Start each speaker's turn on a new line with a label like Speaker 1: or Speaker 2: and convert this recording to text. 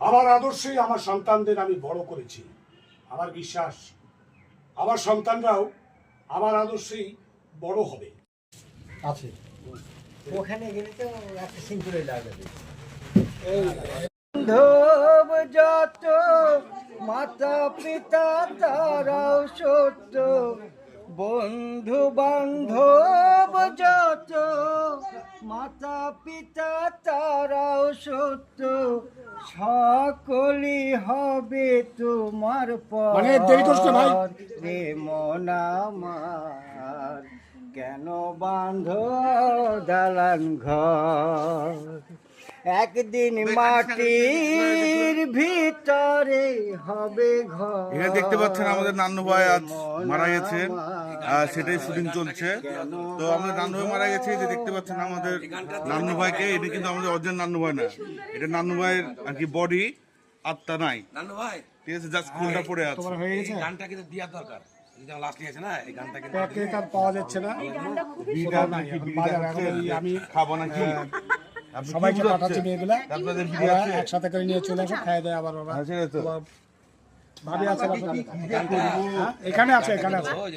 Speaker 1: আমার আদর্শেই আমার সন্তানদের আমি বড় করেছি। আমার বিশ্বাস আমার সন্তানরাও আমার আদর্শেই বড় হবে।
Speaker 2: আছে ওখানে গেলে তো একটা সিম্পলে লাগবে।
Speaker 3: বান্ধব যত মাতা পিতা তারাও সত্য, বন্ধু বান্ধব যত মাতা পিতা তারাও সত্য, সকলই হবে তোমার পর।
Speaker 1: মানে দেরি করিস না ভাই।
Speaker 3: রে মন আমার কেন বাঁধ দালান ঘর, একদিন মাটির ভিতরে হবে ঘর।
Speaker 4: এখানে দেখতে পাচ্ছেন আমাদের নান্নু ভাই আজ মারা গেছে, সেটাই শুটিং চলছে। তো আমাদের নান্নু ভাই মারা গেছে, যে দেখতে পাচ্ছেন আমাদের নান্নু ভাইকে। এটা কিন্তু আমাদের অরিজিনাল নান্নু ভাই না, এটা নান্নু ভাইয়ের আর কি বডি, আত্মা নাই।
Speaker 5: নান্নু ভাই
Speaker 4: ঠিক আছে, জাস্ট ফুলটা পড়ে আছে।
Speaker 1: তোমার হয়ে গেছে?
Speaker 5: এই গানটা কিন্তু দেওয়ার দরকার। লাস্ট নিয়েছে না এই গানটা কিন্তু
Speaker 1: প্যাকেট আর পাওয়া যাচ্ছে না।
Speaker 4: বিড়িটা
Speaker 1: নাই,
Speaker 4: নাকি
Speaker 1: এখন
Speaker 4: বিড়িটা
Speaker 1: বাজারে এখন
Speaker 4: খাচ্ছেন?
Speaker 1: এই আমি
Speaker 4: খাবো নাকি? আপনি কি
Speaker 1: সবাইকে
Speaker 4: বুঝাচ্ছেন?
Speaker 1: পাঠাচ্ছি মেয়েগুলা,
Speaker 4: আপনাদের বিড়ি
Speaker 1: ওরা
Speaker 4: আছে?
Speaker 1: একসাথে করে নিয়ে চলে আসো, খাই দেয় আবার ওরা।
Speaker 4: আছে তো?
Speaker 1: ভাবি আছে বাসাতে। হ্যাঁ, এখানে আছে, এখানে আছে।
Speaker 5: ওই যে